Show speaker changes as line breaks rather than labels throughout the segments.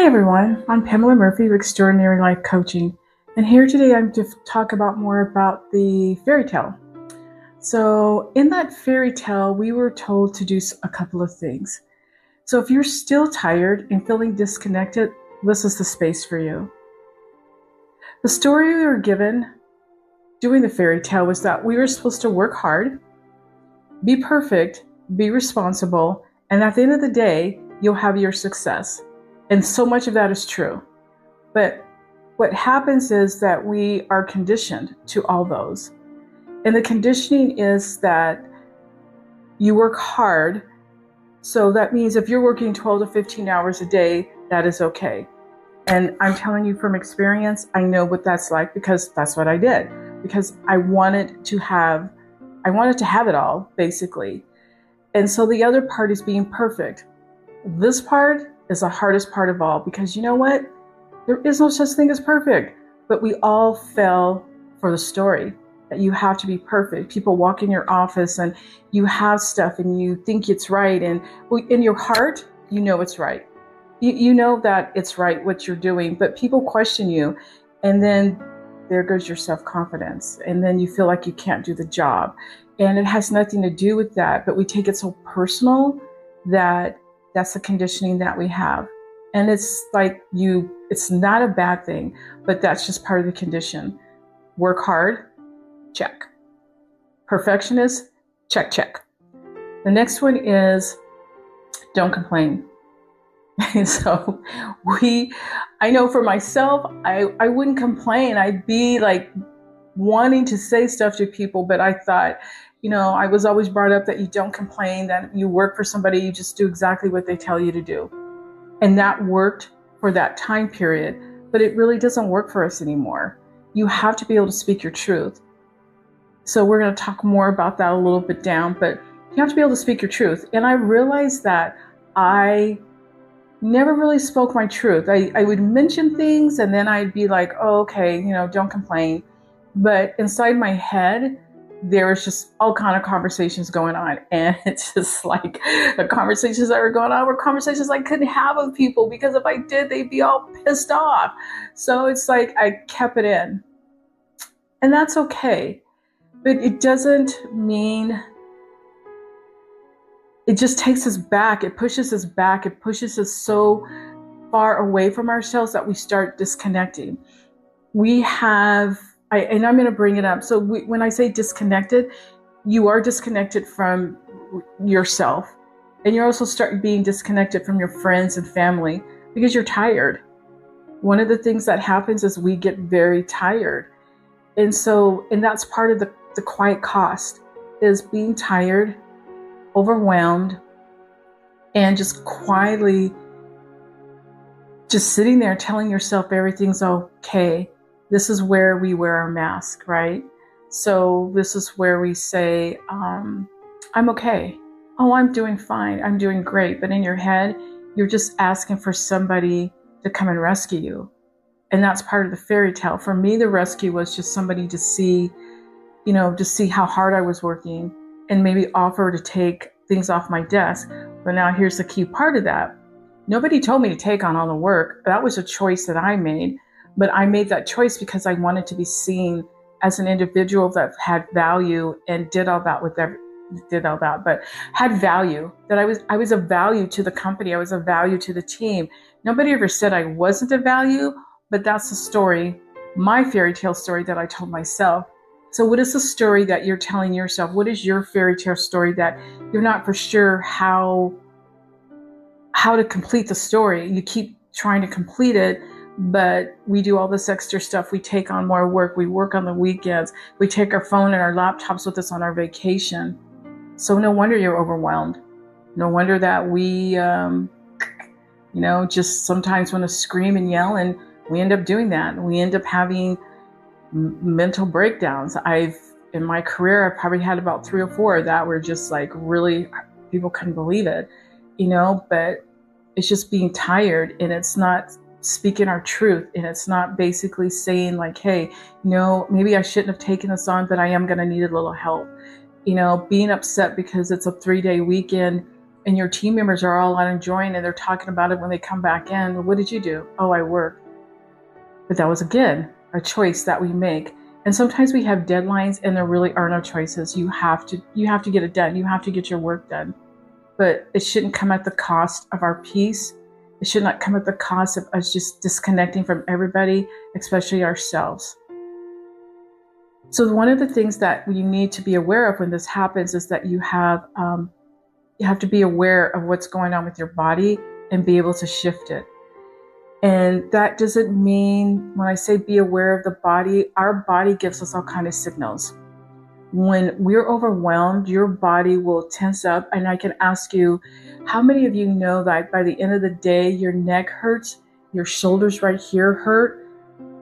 Everyone, I'm Pamela Murphy of Extraordinary Life Coaching, and here today I'm to talk about more about the fairy tale. So in that fairy tale, we were told to do a couple of things. So if you're still tired and feeling disconnected, this is the space for you. The story we were given doing the fairy tale was that we were supposed to work hard, be perfect, be responsible, and at the end of the day, you'll have your success. And so much of that is true. But what happens is that we are conditioned to all those. And the conditioning is that you work hard. So that means if you're working 12 to 15 hours a day, that is okay. And I'm telling you from experience, I know what that's like because that's what I did. Because I wanted to have it all, basically. And so the other part is being perfect. This part is the hardest part of all, because you know what? There is no such thing as perfect, but we all fell for the story that you have to be perfect. People walk in your office and you have stuff and you think it's right. And in your heart, you know it's right. You know that it's right what you're doing, but people question you. And then there goes your self-confidence. And then you feel like you can't do the job. And it has nothing to do with that, but we take it so personal that that's the conditioning that we have. And it's like it's not a bad thing, but that's just part of the condition. Work hard, check. Perfectionist, check, check. The next one is don't complain. So I know for myself, I wouldn't complain. I'd be like wanting to say stuff to people, but I thought, I was always brought up that you don't complain, that you work for somebody, you just do exactly what they tell you to do. And that worked for that time period, but it really doesn't work for us anymore. You have to be able to speak your truth. So we're going to talk more about that a little bit down, but you have to be able to speak your truth. And I realized that I never really spoke my truth. I would mention things and then I'd be like, oh, okay, don't complain. But inside my head, there was just all kind of conversations going on. And it's just like the conversations that were going on were conversations I couldn't have with people because if I did, they'd be all pissed off. So it's like I kept it in. And that's okay. But it doesn't mean it just takes us back. It pushes us back. It pushes us so far away from ourselves that we start disconnecting. And I'm going to bring it up. So when I say disconnected, you are disconnected from yourself. And you're also start being disconnected from your friends and family because you're tired. One of the things that happens is we get very tired. And that's part of the quiet cost is being tired, overwhelmed, and just quietly just sitting there telling yourself everything's okay. This is where we wear our mask, right? So this is where we say, I'm okay. Oh, I'm doing fine. I'm doing great. But in your head, you're just asking for somebody to come and rescue you. And that's part of the fairy tale. For me, the rescue was just somebody to see how hard I was working and maybe offer to take things off my desk. But now here's the key part of that. Nobody told me to take on all the work. That was a choice that I made. But I made that choice because I wanted to be seen as an individual that had value and did all that, but had value, that I was of value to the company. I was of value to the team. Nobody ever said I wasn't of value, but that's the story, my fairy tale story that I told myself. So what is the story that you're telling yourself? What is your fairy tale story that you're not for sure how to complete the story? You keep trying to complete it, but we do all this extra stuff. We take on more work. We work on the weekends. We take our phone and our laptops with us on our vacation. So no wonder you're overwhelmed. No wonder that we, just sometimes want to scream and yell, and we end up doing that. We end up having mental breakdowns. In my career, I've probably had about 3 or 4 that were just like really, people couldn't believe it, but it's just being tired, and it's not speaking our truth. And it's not basically saying like, hey, maybe I shouldn't have taken this on, but I am going to need a little help. Being upset because it's a 3-day weekend and your team members are all out enjoying and they're talking about it when they come back in. Well, what did you do? Oh, I worked. But that was, again, a choice that we make. And sometimes we have deadlines and there really are no choices. You have to get it done. You have to get your work done. But it shouldn't come at the cost of our peace. It should not come at the cost of us just disconnecting from everybody, especially ourselves. So one of the things that you need to be aware of when this happens is that you have to be aware of what's going on with your body and be able to shift it. And that doesn't mean, when I say be aware of the body, our body gives us all kinds of signals. When we're overwhelmed, your body will tense up. And I can ask you, how many of you know that by the end of the day, your neck hurts, your shoulders right here hurt?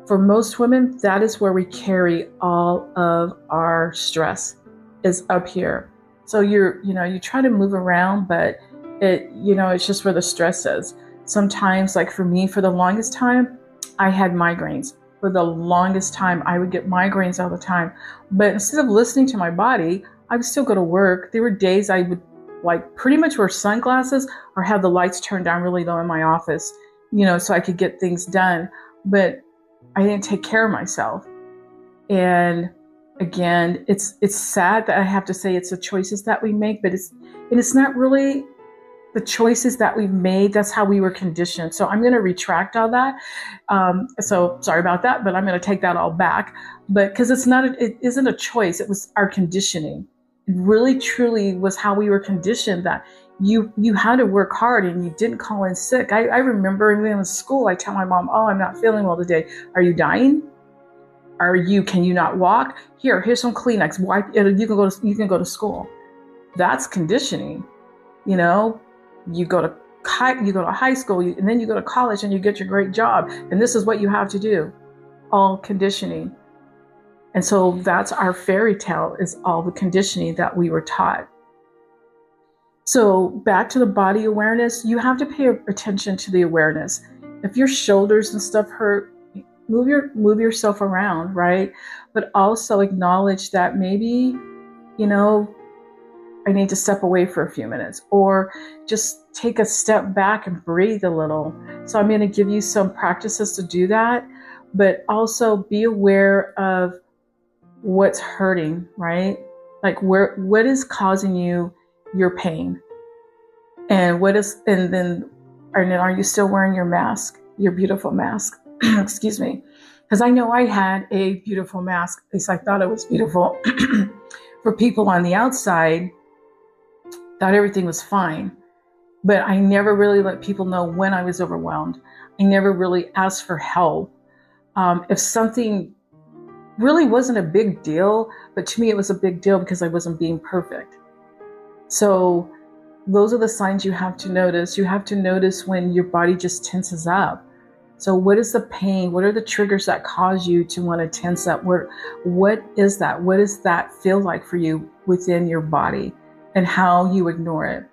For most women, that is where we carry all of our stress, is up here. So you try to move around, but it's just where the stress is. Sometimes, like for me, for the longest time, I had migraines. For the longest time, I would get migraines all the time. But instead of listening to my body, I would still go to work. There were days I would pretty much wear sunglasses or have the lights turned down really low in my office, so I could get things done. But I didn't take care of myself. And again, it's sad that I have to say it's the choices that we make, but it's not really the choices that we've made. That's how we were conditioned. So I'm going to retract all that. So sorry about that, but I'm going to take that all back. But because it isn't a choice. It was our conditioning. It really, truly was how we were conditioned, that you had to work hard and you didn't call in sick. I remember when I was in school, I tell my mom, oh, I'm not feeling well today. Are you dying? Can you not walk? Here's some Kleenex. Wipe it. You can go to school. That's conditioning. You go to high school and then you go to college and you get your great job. And this is what you have to do. All conditioning. And so that's our fairy tale, is all the conditioning that we were taught. So back to the body awareness, you have to pay attention to the awareness. If your shoulders and stuff hurt, move yourself around, right? But also acknowledge that maybe, I need to step away for a few minutes, or just take a step back and breathe a little. So I'm going to give you some practices to do that, but also be aware of what's hurting, right? Like what is causing you your pain, and then are you still wearing your mask, your beautiful mask? Excuse me. Because I know I had a beautiful mask, at least I thought it was beautiful. For people on the outside, thought everything was fine. But I never really let people know when I was overwhelmed. I never really asked for help. If something really wasn't a big deal, but to me it was a big deal because I wasn't being perfect. So those are the signs you have to notice. You have to notice when your body just tenses up. So what is the pain? What are the triggers that cause you to want to tense up? What is that? What does that feel like for you within your body, and how you ignore it?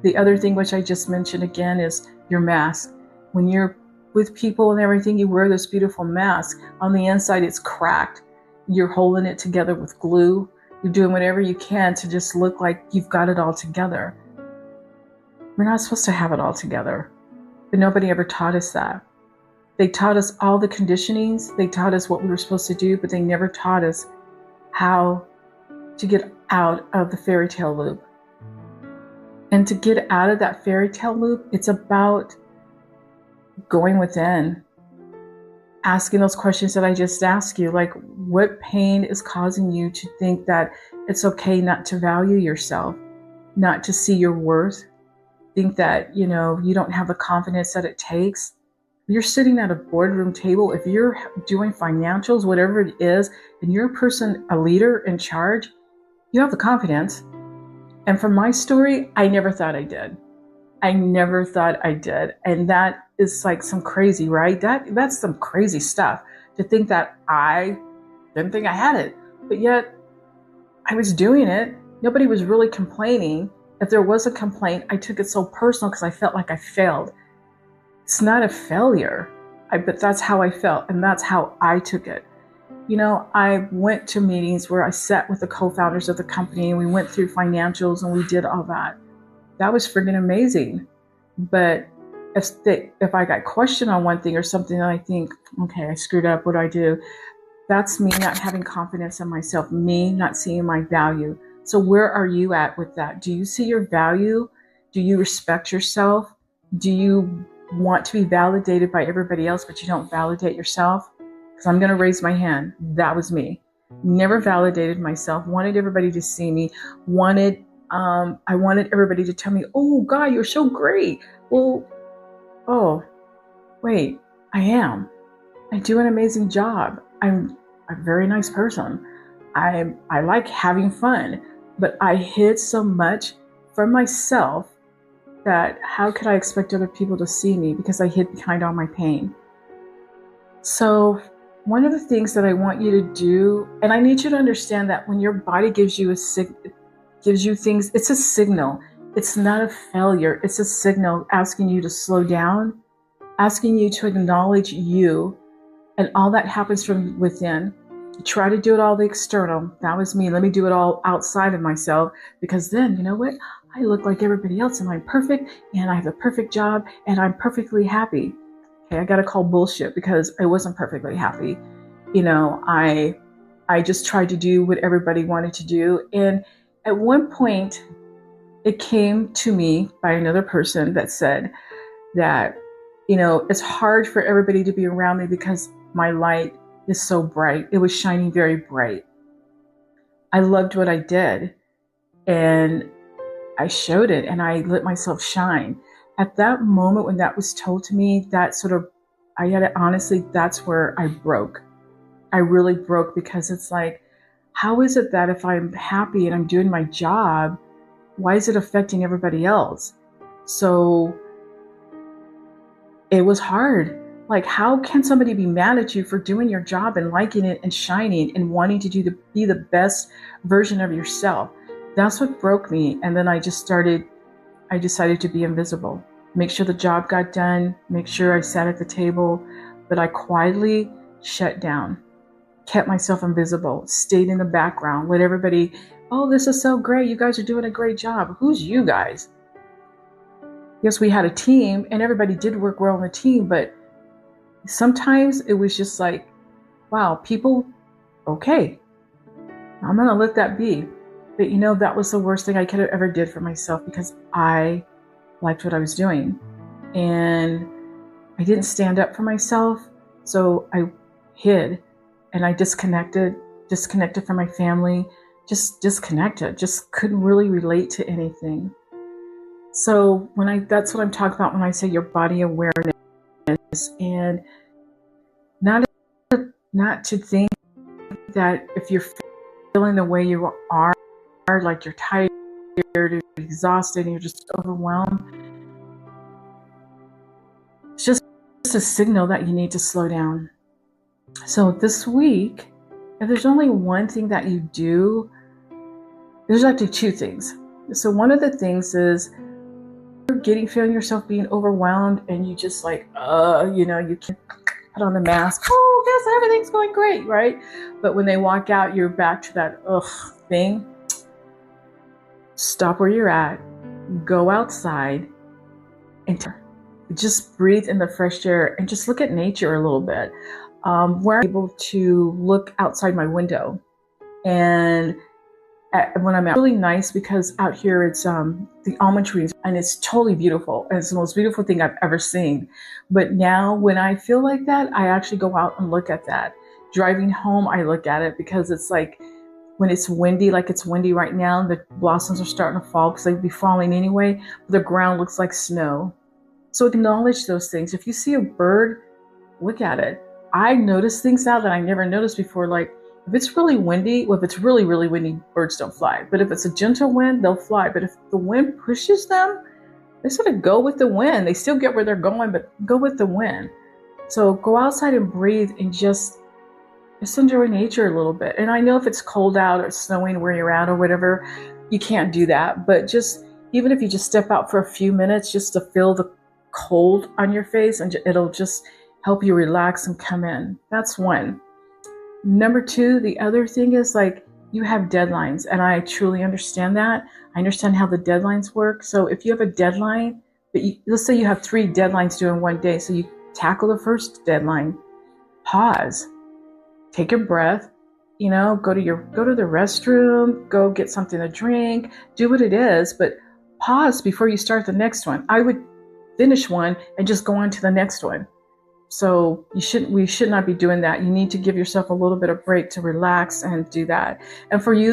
The other thing, which I just mentioned again, is your mask. When you're with people and everything, you wear this beautiful mask. On the inside, it's cracked. You're holding it together with glue. You're doing whatever you can to just look like you've got it all together. We're not supposed to have it all together, but nobody ever taught us that. They taught us all the conditionings. They taught us what we were supposed to do, but they never taught us how to get out of the fairy tale loop. And to get out of that fairy tale loop, it's about going within, asking those questions that I just asked you, like what pain is causing you to think that it's okay not to value yourself, not to see your worth, think that, you don't have the confidence that it takes. You're sitting at a boardroom table, if you're doing financials, whatever it is, and you're a leader in charge, you have the confidence. And from my story, I never thought I did. And that is like some crazy, right? That's some crazy stuff, to think that I didn't think I had it, but yet I was doing it. Nobody was really complaining. If there was a complaint, I took it so personal because I felt like I failed. It's not a failure, but that's how I felt, and that's how I took it. I went to meetings where I sat with the co-founders of the company, and we went through financials and we did all that. that was freaking amazing. But if I got questioned on one thing or something, and I think, okay, I screwed up, what do I do? That's me not having confidence in myself, me not seeing my value. So where are you at with that? Do you see your value? Do you respect yourself? Do you want to be validated by everybody else, but you don't validate yourself? Because I'm going to raise my hand. That was me. Never validated myself, wanted everybody to see me, I wanted everybody to tell me, oh, God, you're so great. Well, oh, wait, I am. I do an amazing job. I'm a very nice person. I like having fun, but I hid so much from myself that how could I expect other people to see me because I hid behind all my pain? So one of the things that I want you to do, and I need you to understand that when your body gives you gives you things, it's a signal. It's not a failure. It's a signal asking you to slow down, asking you to acknowledge you, and all that happens from within. Try to do it all the external. That was me. Let me do it all outside of myself, because then, you know what? I look like everybody else and I'm perfect and I have a perfect job and I'm perfectly happy. Okay, I got to call bullshit because I wasn't perfectly happy. You know, I just tried to do what everybody wanted to do. And at one point, it came to me by another person that said that, you know, it's hard for everybody to be around me because my light is so bright. It was shining very bright. I loved what I did and I showed it and I let myself shine. At that moment when that was told to me, that sort of, honestly, that's where I broke. I really broke, because it's like, how is it that if I'm happy and I'm doing my job, why is it affecting everybody else? So it was hard. Like, how can somebody be mad at you for doing your job and liking it and shining and wanting to be the best version of yourself? That's what broke me. And then I decided to be invisible. Make sure the job got done, make sure I sat at the table, but I quietly shut down, kept myself invisible, stayed in the background, let everybody, oh, this is so great. You guys are doing a great job. Who's you guys? Yes, we had a team and everybody did work well on the team, but sometimes it was just like, wow, people, okay, I'm going to let that be. But you know, that was the worst thing I could have ever did for myself, because I liked what I was doing and I didn't stand up for myself. So I hid and I disconnected from my family, just disconnected, just couldn't really relate to anything. So that's what I'm talking about when I say your body awareness, and not to think that if you're feeling the way you are, like you're tired, you're exhausted, and you're just overwhelmed, it's just a signal that you need to slow down. So this week, if there's only one thing that you do, there's actually two things. So one of the things is you're feeling yourself being overwhelmed and you just like, you know, you can't put on the mask. Oh, yes, everything's going great, right? But when they walk out, you're back to that thing. Stop where you're at, go outside, and just breathe in the fresh air and just look at nature a little bit. Where I'm able to look outside my window, and when I'm out, it's really nice because out here it's the almond trees and it's totally beautiful. And it's the most beautiful thing I've ever seen. But now when I feel like that, I actually go out and look at that. Driving home, I look at it because it's like, when it's windy, like it's windy right now, the blossoms are starting to fall because they'd be falling anyway. But the ground looks like snow. So acknowledge those things. If you see a bird, look at it. I notice things now that I never noticed before. Like if it's really windy, well, if it's really, really windy, birds don't fly. But if it's a gentle wind, they'll fly. But if the wind pushes them, they sort of go with the wind. They still get where they're going, but go with the wind. So go outside and breathe and just enjoy nature a little bit. And I know if it's cold out or snowing where you're at or whatever, you can't do that. But just, even if you just step out for a few minutes just to feel the cold on your face, and it'll just help you relax and come in. That's one. Number two, the other thing is like, you have deadlines, and I truly understand that. I understand how the deadlines work. So if you have a deadline, but let's say you have 3 deadlines due in one day, so you tackle the first deadline, pause, take a breath, go to the restroom, go get something to drink, do what it is, but pause before you start the next one. I would finish one and just go on to the next one. So we should not be doing that. You need to give yourself a little bit of break to relax and do that. And for you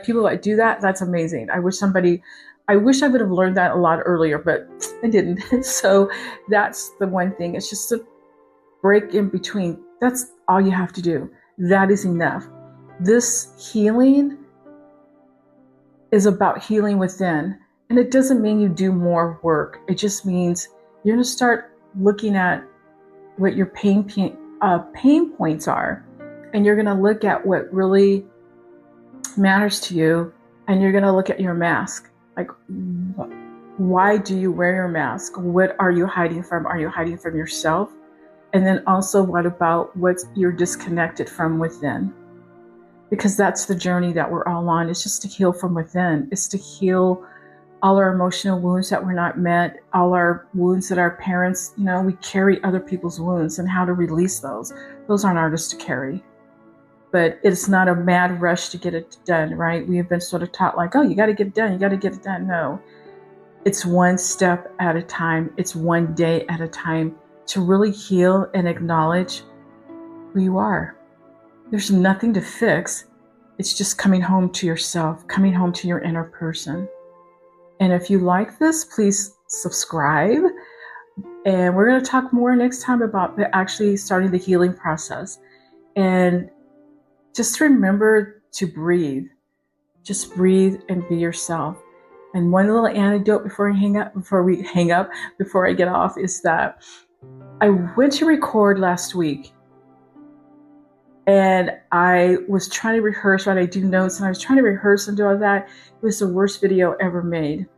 people that do that, that's amazing. I wish I would have learned that a lot earlier, but I didn't. So that's the one thing. It's just a break in between. That's all you have to do. That is enough. This healing is about healing within. And it doesn't mean you do more work. It just means you're going to start looking at what your pain points are. And you're going to look at what really matters to you. And you're going to look at your mask. Like, why do you wear your mask? What are you hiding from? Are you hiding from yourself? And then also, what about what you're disconnected from within? Because that's the journey that we're all on. It's just to heal from within. It's to heal all our emotional wounds that were not met, all our wounds that our parents, we carry other people's wounds, and how to release those. Those aren't ours to carry. But it's not a mad rush to get it done, right? We have been sort of taught like, oh, you got to get it done. You got to get it done. No, it's one step at a time. It's one day at a time to really heal and acknowledge who you are. There's nothing to fix. It's just coming home to yourself, coming home to your inner person. And if you like this, please subscribe. And we're going to talk more next time about actually starting the healing process. And just remember to breathe. Just breathe and be yourself. And one little anecdote before I get off, is that I went to record last week. And I was trying to rehearse, right? I do notes, and I was trying to rehearse and do all that. It was the worst video ever made.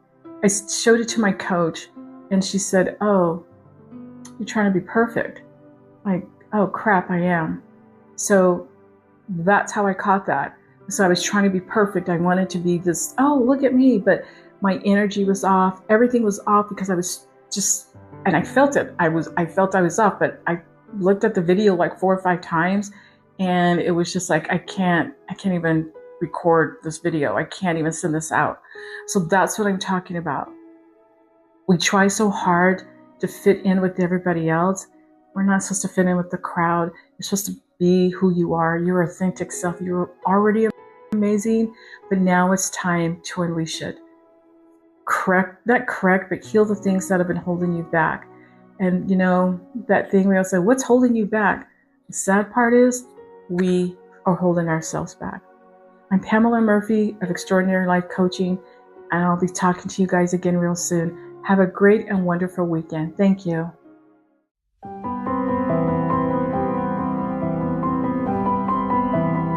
I showed it to my coach, and she said, "Oh, you're trying to be perfect." Like, oh crap, I am. So that's how I caught that. So I was trying to be perfect. I wanted to be this, oh, look at me. But my energy was off. Everything was off because I was just, and I felt it. I felt I was off, but I looked at the video like 4 or 5 times. And it was just like, I can't even record this video. I can't even send this out. So that's what I'm talking about. We try so hard to fit in with everybody else. We're not supposed to fit in with the crowd. You're supposed to be who you are, your authentic self. You're already amazing, but now it's time to unleash it. Not correct, but heal the things that have been holding you back. And that thing we all say, what's holding you back? The sad part is, we are holding ourselves back. I'm Pamela Murphy of Extraordinary Life Coaching, and I'll be talking to you guys again real soon. Have a great and wonderful weekend. Thank you.